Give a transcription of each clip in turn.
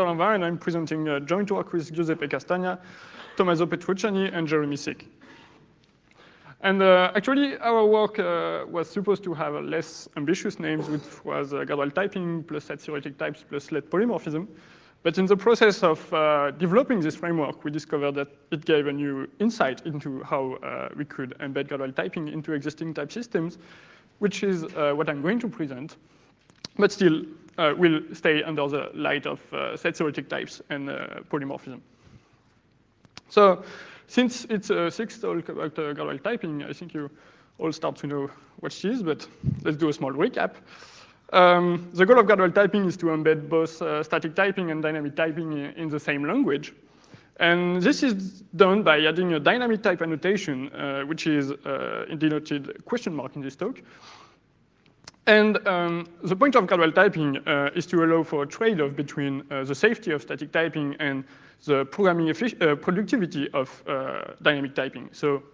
and I'm presenting a joint work with Giuseppe Castagna, Tommaso Petrucciani, and Jeremy Sick. And actually, our work was supposed to have a less ambitious names, which was gradual typing plus set theoretic types plus let polymorphism. But in the process of developing this framework, we discovered that it gave a new insight into how we could embed gradual typing into existing type systems, which is what I'm going to present. But still, will stay under the light of set theoretic types and polymorphism. So since it's a sixth talk about gradual typing, I think you all start to know what it is, but let's do a small recap. The goal of gradual typing is to embed both static typing and dynamic typing in the same language. And this is done by adding a dynamic type annotation, which is denoted question mark in this talk. And the point of gradual typing is to allow for a trade-off between the safety of static typing and the programming productivity of dynamic typing. So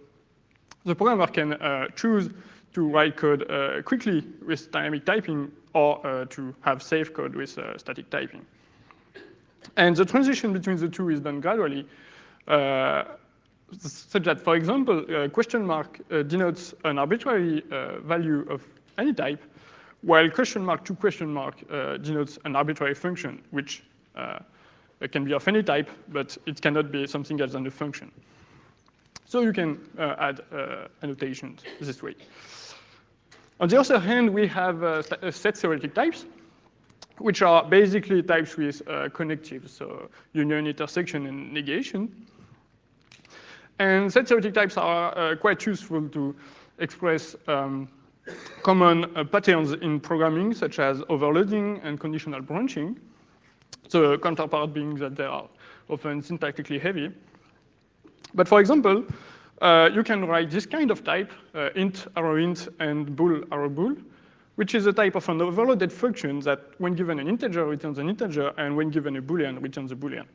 the programmer can choose to write code quickly with dynamic typing or to have safe code with static typing. And the transition between the two is done gradually, such that, for example, question mark denotes an arbitrary value of any type, while question mark to question mark denotes an arbitrary function, which can be of any type, but it cannot be something else than a function. So you can add annotations this way. On the other hand, we have set theoretic types, which are basically types with connectives, so union, intersection, and negation. And set theoretic types are quite useful to express common patterns in programming, such as overloading and conditional branching. The counterpart being that they are often syntactically heavy. But for example, you can write this kind of type, int, arrow int, and bool, arrow bool, which is a type of an overloaded function that when given an integer returns an integer, and when given a boolean returns a boolean.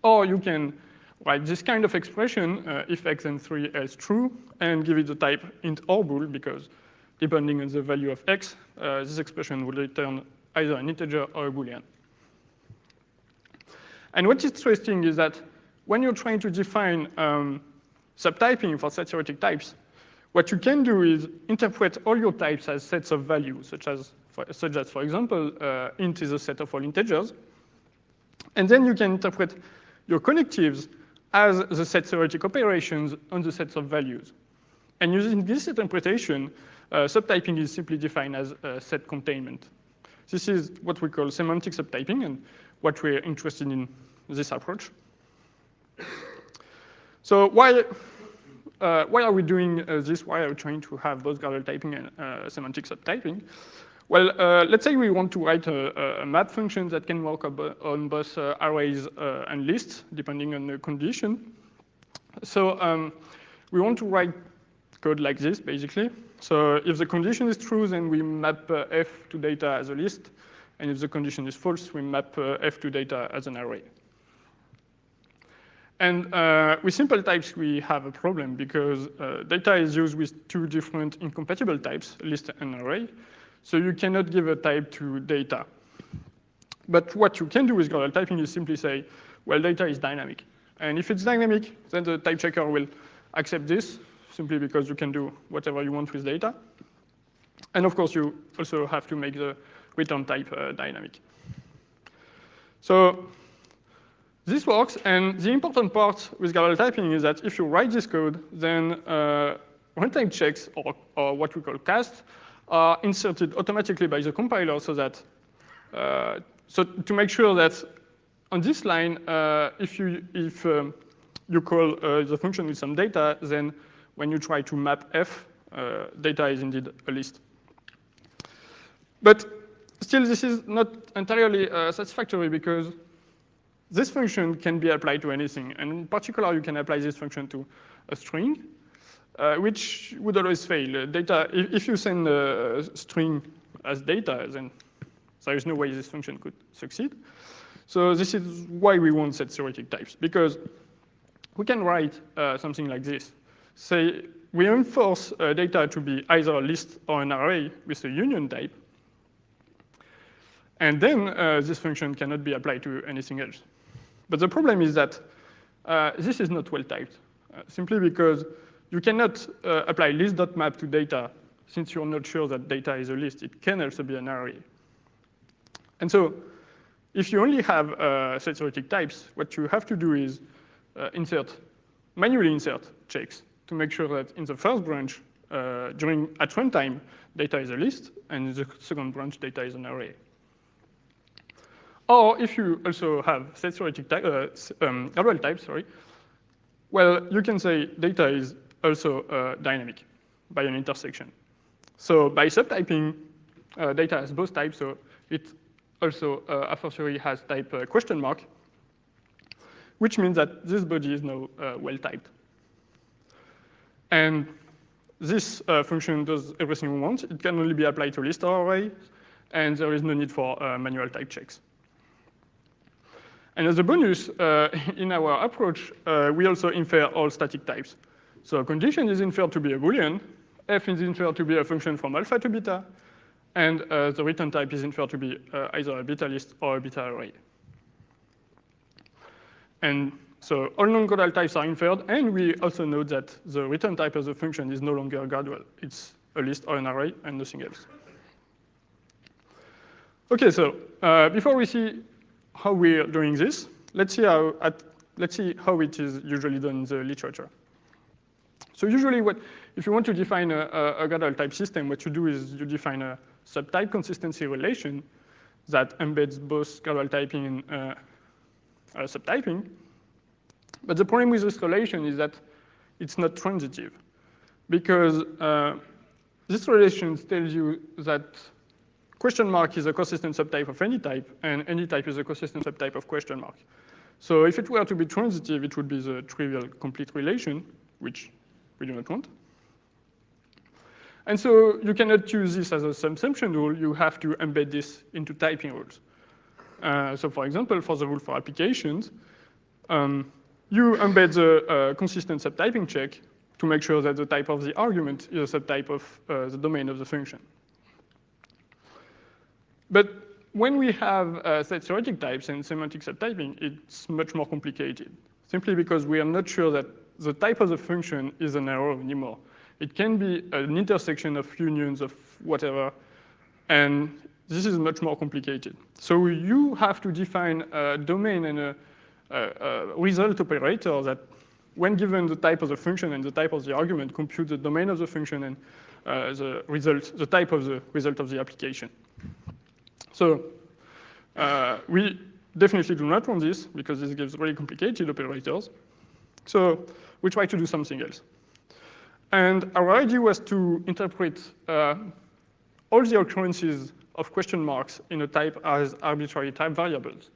Or you can write this kind of expression, if x and 3 is true, and give it the type int or bool, because depending on the value of x, this expression will return either an integer or a boolean. And what's interesting is that when you're trying to define subtyping for set theoretic types, what you can do is interpret all your types as sets of values, such as, for example, int is a set of all integers. And then you can interpret your connectives as the set theoretic operations on the sets of values. And using this interpretation, subtyping is simply defined as set containment. This is what we call semantic subtyping and what we're interested in this approach. So why are we doing this? Why are we trying to have both gradual typing and semantic subtyping? Well, let's say we want to write a map function that can work on both arrays and lists, depending on the condition. So we want to write code like this, basically. So if the condition is true, then we map f to data as a list. And if the condition is false, we map f to data as an array. And with simple types, we have a problem because data is used with two different incompatible types, list and array. So you cannot give a type to data. But what you can do with gradual typing is simply say, well, data is dynamic. And if it's dynamic, then the type checker will accept this, simply because you can do whatever you want with data. And of course, you also have to make the return type dynamic. So this works, and the important part with gradual typing is that if you write this code, then runtime checks, or what we call casts, are inserted automatically by the compiler so that so to make sure that on this line, if you call the function with some data, then when you try to map f, data is indeed a list. But still, this is not entirely satisfactory because this function can be applied to anything. And in particular, you can apply this function to a string, which would always fail. Data, if you send a string as data, then there is no way this function could succeed. So this is why we want set theoretic types, because we can write something like this. Say we enforce data to be either a list or an array with a union type. And then this function cannot be applied to anything else. But the problem is that this is not well typed, simply because you cannot apply list.map to data since you're not sure that data is a list. It can also be an array. And so if you only have set theoretic types, what you have to do is manually insert checks to make sure that in the first branch, at runtime, data is a list, and in the second branch, data is an array. Or if you also have set theoretic gradual types, well, you can say data is also dynamic by an intersection. So by subtyping, data has both types, so it also a fortiori has type question mark, which means that this body is now well typed. And this function does everything we want. It can only be applied to list or array, and there is no need for manual type checks. And as a bonus, in our approach, we also infer all static types. So a condition is inferred to be a Boolean, f is inferred to be a function from alpha to beta, and the return type is inferred to be either a beta list or a beta array. And so all non-gradual types are inferred, and we also note that the return type of the function is no longer gradual. It's a list or an array and nothing else. Okay, so before we see how we're doing this, let's see how it is usually done in the literature. So usually, if you want to define a gradual type system, what you do is you define a subtype consistency relation that embeds both gradual typing and subtyping. But the problem with this relation is that it's not transitive, because this relation tells you that question mark is a consistent subtype of any type, and any type is a consistent subtype of question mark. So if it were to be transitive, it would be the trivial complete relation, which we do not want. And so you cannot use this as a subsumption rule. You have to embed this into typing rules. So for example, for the rule for applications, you embed the consistent subtyping check to make sure that the type of the argument is a subtype of the domain of the function. But when we have set theoretic types and semantic subtyping, it's much more complicated, simply because we are not sure that the type of the function is an error anymore. It can be an intersection of unions of whatever, and this is much more complicated. So you have to define a domain and a result operator that, when given the type of the function and the type of the argument, compute the domain of the function and the type of the result of the application. So we definitely do not want this, because this gives really complicated operators. So we try to do something else. And our idea was to interpret all the occurrences of question marks in a type as arbitrary type variables.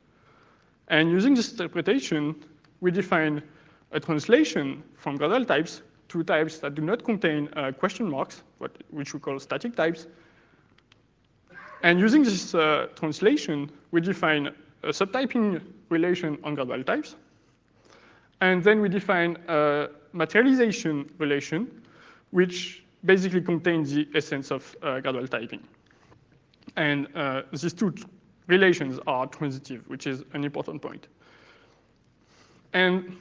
And using this interpretation, we define a translation from gradual types to types that do not contain question marks, which we call static types. And using this translation, we define a subtyping relation on gradual types. And then we define a materialization relation, which basically contains the essence of gradual typing. And these two relations are transitive, which is an important point. And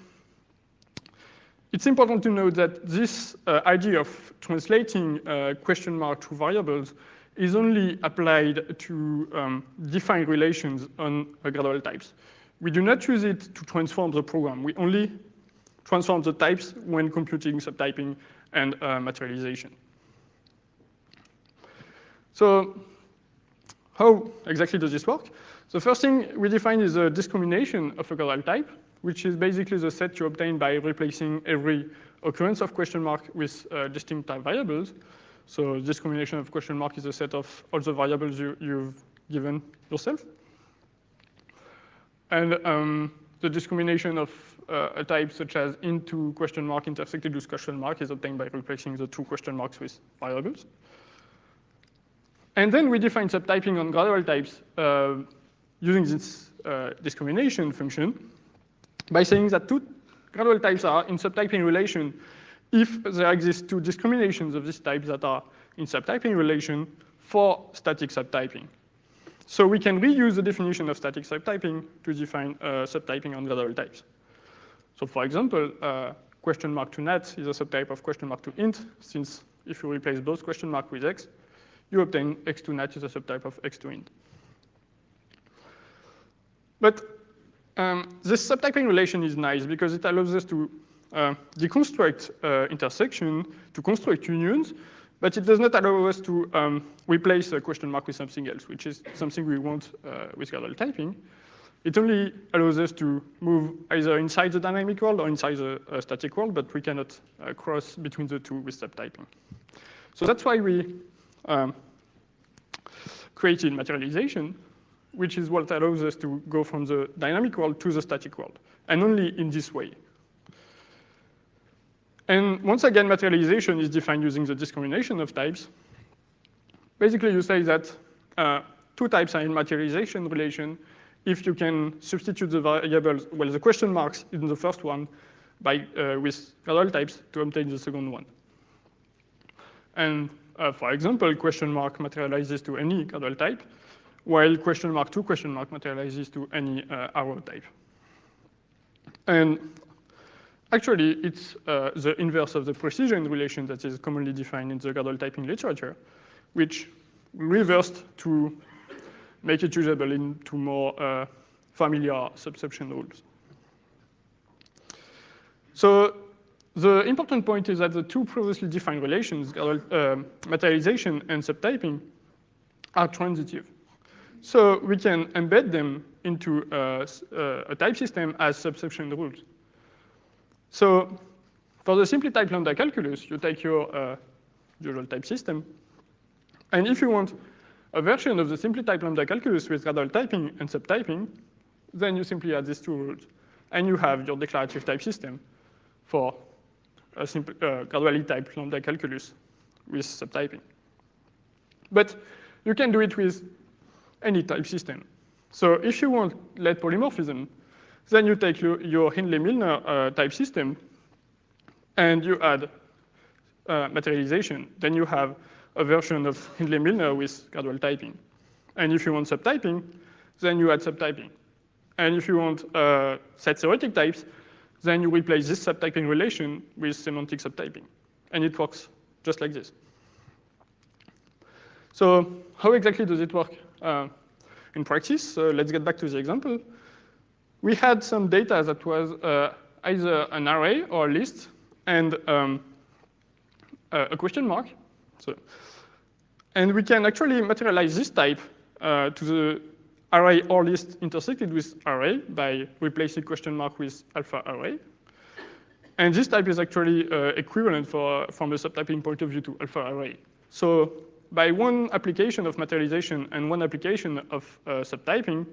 it's important to note that this idea of translating question mark to variables is only applied to define relations on gradual types. We do not use it to transform the program. We only transform the types when computing subtyping and materialization. So how exactly does this work? The first thing we define is a discrimination of a gradual type, which is basically the set you obtain by replacing every occurrence of question mark with distinct type variables. So this combination of question mark is a set of all the variables you've given yourself. And the discrimination of a type such as into question mark intersected with question mark is obtained by replacing the two question marks with variables. And then we define subtyping on gradual types using this discrimination function by saying that two gradual types are in subtyping relation if there exist two discriminations of this type that are in subtyping relation for static subtyping. So we can reuse the definition of static subtyping to define subtyping on gradual types. So for example, question mark to nat is a subtype of question mark to int, since if you replace both question mark with x, you obtain x to nat is a subtype of x to int. But this subtyping relation is nice because it allows us to deconstruct intersection, to construct unions, but it does not allow us to replace a question mark with something else, which is something we want with gradual typing. It only allows us to move either inside the dynamic world or inside the static world, but we cannot cross between the two with subtyping. So that's why we created materialization, which is what allows us to go from the dynamic world to the static world, and only in this way. And once again, materialization is defined using the discrimination of types. Basically, you say that two types are in materialization relation if you can substitute the variables, well, the question marks in the first one by with gradual types to obtain the second one. And for example, question mark materializes to any gradual type, while question mark to question mark materializes to any arrow type. And actually, it's the inverse of the precision relation that is commonly defined in the gradual typing literature, which reversed to make it usable into more familiar subsumption rules. So the important point is that the two previously defined relations, materialization and subtyping, are transitive. So we can embed them into a type system as subsumption rules. So for the simply type lambda calculus, you take your usual type system. And if you want a version of the simply type lambda calculus with gradual typing and subtyping, then you simply add these two rules. And you have your declarative type system for a simple gradually typed lambda calculus with subtyping. But you can do it with any type system. So if you want let polymorphism, then you take your Hindley-Milner type system and you add materialization. Then you have a version of Hindley-Milner with gradual typing. And if you want subtyping, then you add subtyping. And if you want set theoretic types, then you replace this subtyping relation with semantic subtyping. And it works just like this. So how exactly does it work in practice? So let's get back to the example. We had some data that was either an array or a list and a question mark. And we can actually materialize this type to the array or list intersected with array by replacing question mark with alpha array. And this type is actually equivalent from a subtyping point of view to alpha array. So by one application of materialization and one application of subtyping,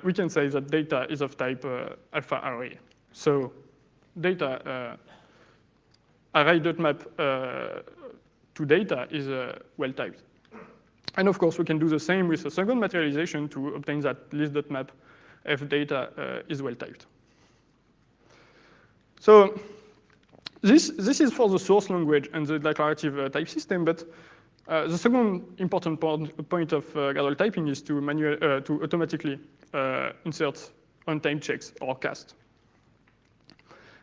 we can say that data is of type alpha array. So data array.map to data is well typed. And of course, we can do the same with a second materialization to obtain that list.map f data is well typed. So this is for the source language and the declarative type system, but the second important point of gradual typing is to automatically insert on-time checks or cast.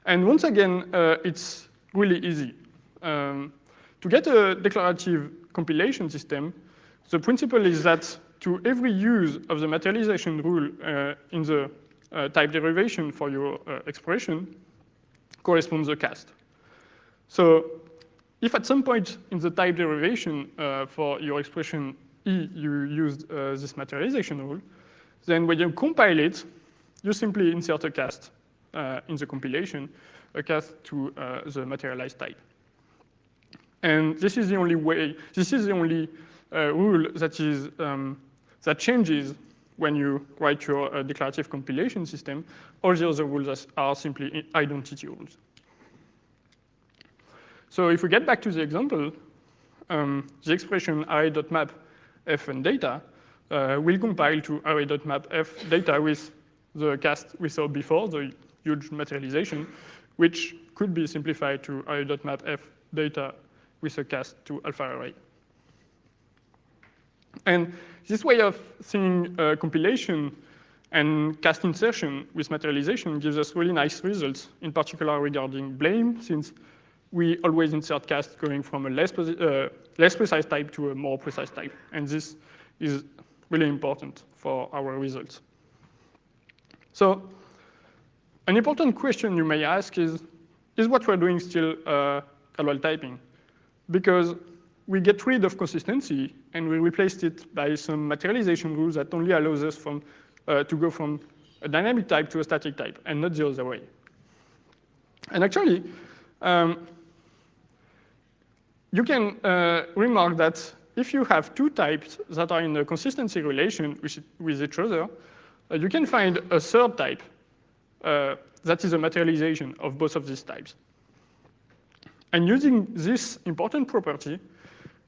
And once again, it's really easy. To get a declarative compilation system, the principle is that to every use of the materialization rule in the type derivation for your expression corresponds a cast. So if at some point in the type derivation for your expression E, you used this materialization rule, then when you compile it, you simply insert a cast in the compilation, a cast to the materialized type. And this is the only way, this is the only rule that changes when you write your declarative compilation system. All the other rules are simply identity rules. So if we get back to the example, the expression array.map f and data will compile to array.map f data with the cast we saw before, the huge materialization, which could be simplified to array.map f data with a cast to alpha array. And this way of seeing compilation and cast insertion with materialization gives us really nice results, in particular regarding blame, since we always insert cast going from a less precise type to a more precise type. And this is really important for our results. So an important question you may ask is what we're doing still gradual typing? Because we get rid of consistency and we replaced it by some materialization rules that only allows us to go from a dynamic type to a static type and not the other way. And actually, you can remark that if you have two types that are in a consistency relation with each other, you can find a third type that is a materialization of both of these types. And using this important property,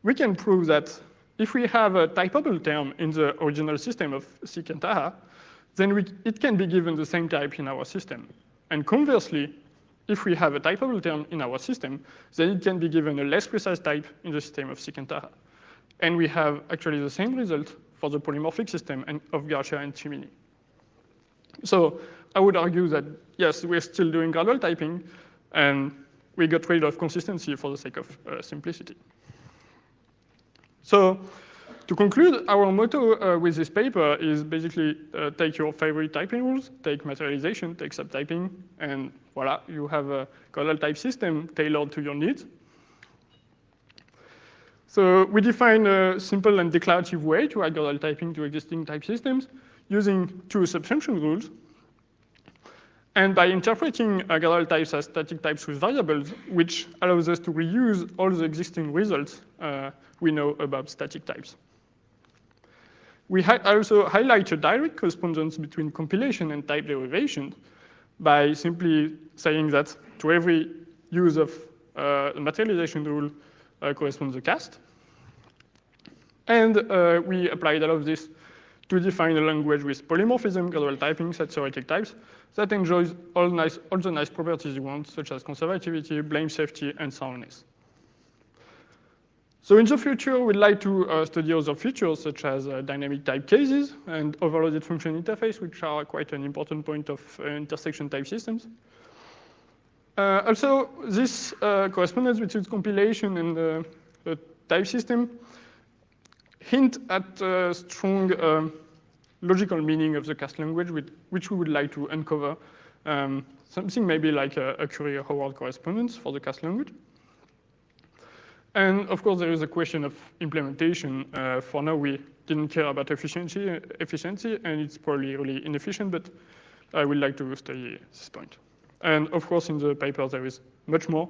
we can prove that if we have a typable term in the original system of SIC and Taha, then it can be given the same type in our system. And conversely, if we have a typable term in our system, then it can be given a less precise type in the system of SIC and Taha. And we have actually the same result for the polymorphic system of Garcia and Cimini. So I would argue that, yes, we're still doing gradual typing, and we got rid of consistency for the sake of simplicity. So to conclude, our motto with this paper is basically take your favorite typing rules, take materialization, take subtyping, and voila, you have a gradual type system tailored to your needs. So we define a simple and declarative way to add gradual typing to existing type systems using two subsumption rules. And by interpreting gradual types as static types with variables, which allows us to reuse all the existing results we know about static types. We also highlight a direct correspondence between compilation and type derivation by simply saying that to every use of the materialization rule corresponds a cast. And we applied all of this to define a language with polymorphism, gradual typing, set theoretic types that enjoys all the nice properties you want, such as conservativity, blame safety, and soundness. So in the future, we'd like to study other features, such as dynamic type cases and overloaded function interface, which are quite an important point of intersection type systems. Also, this correspondence between compilation and the type system hint at a strong logical meaning of the cast language, which we would like to uncover. Something maybe like a Courier-Howard correspondence for the cast language. And of course, there is a question of implementation. For now, we didn't care about efficiency, and it's probably really inefficient, but I would like to study this point. And of course, in the paper, there is much more.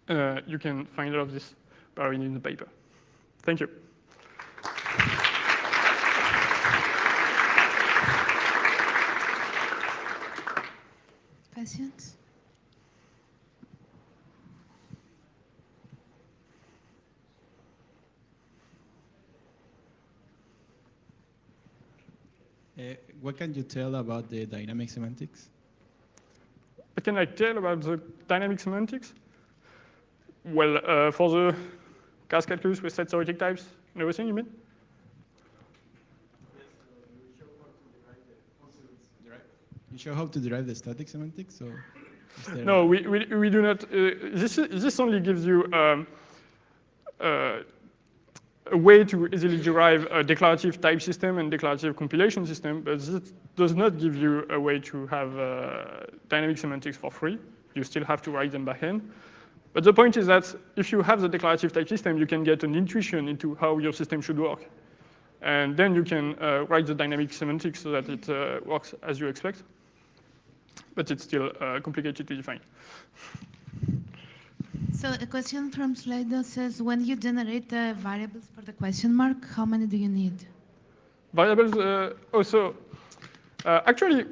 You can find all of this by reading the paper. Thank you. Questions? What can you tell about the dynamic semantics? What can I tell about the dynamic semantics? Well, for the cast calculus with set theoretic types and everything, you mean? You show how to derive the static semantics? Or no, we do not. This only gives you a way to easily derive a declarative type system and declarative compilation system, but this does not give you a way to have dynamic semantics for free. You still have to write them by hand. But the point is that if you have the declarative type system, you can get an intuition into how your system should work. And then you can write the dynamic semantics so that it works as you expect. But it's still complicated to define. So a question from Slido says, when you generate the variables for the question mark, how many do you need? Variables, actually,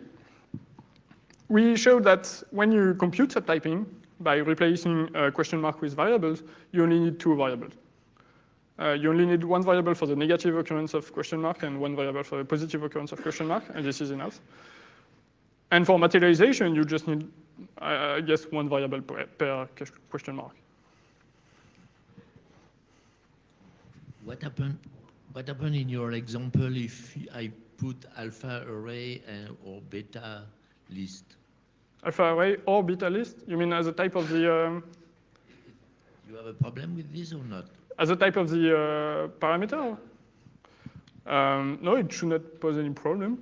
we showed that when you compute subtyping by replacing a question mark with variables, you only need two variables. You only need one variable for the negative occurrence of question mark and one variable for the positive occurrence of question mark, and this is enough. And for materialization, you just need, I guess, one variable per question mark. What happened? What happened in your example if I put alpha array or beta list? Alpha array or beta list? You mean as a type of the You have a problem with this or not? as a type of the parameter? No, it should not pose any problem.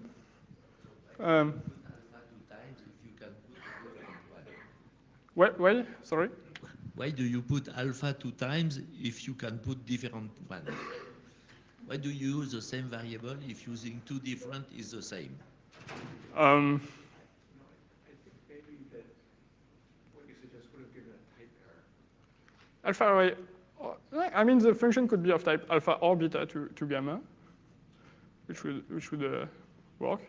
Why? Sorry? Why do you put alpha 2 times if you can put different ones? Why do you use the same variable if using 2 different is the same? Um, Alpha array, I mean the function could be of type alpha or beta to gamma, which would work.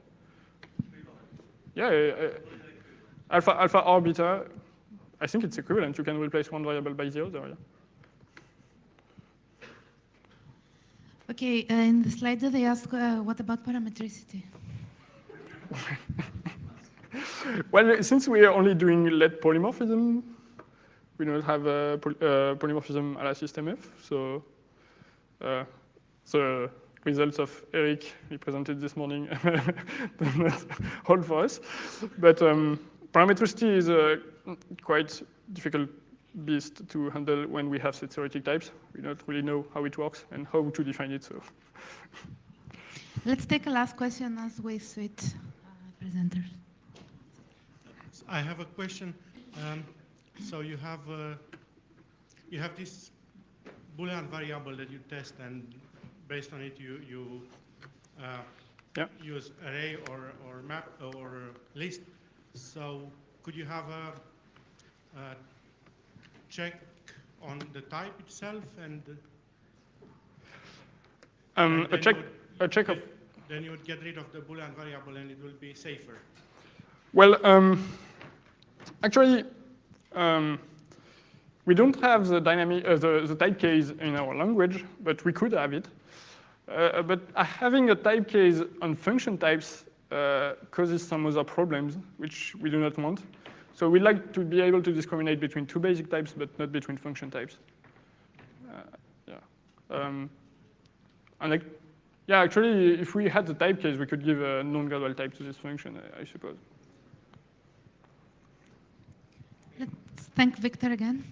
Yeah, alpha or beta, I think it's equivalent. You can replace one variable by the other. Yeah. Okay, in the slide they ask, what about parametricity? Well, since we are only doing let polymorphism, we don't have a polymorphism a la system F. So the results of Eric we presented this morning do not hold for us. But parametricity is a quite difficult beast to handle when we have set theoretic types. We don't really know how it works and how to define it. So Let's take a last question as we switch presenters. I have a question. So you have this Boolean variable that you test, and based on it you use array or map or list. So could you have a check on the type itself and a check of. Then you would get rid of the Boolean variable and it will be safer. Well, actually, we don't have the dynamic, the type case in our language, but we could have it. But having a type case on function types causes some other problems, which we do not want. So we like to be able to discriminate between 2 basic types, but not between function types. Actually, if we had the type case, we could give a non-gradual type to this function, I suppose. Let's thank Victor again.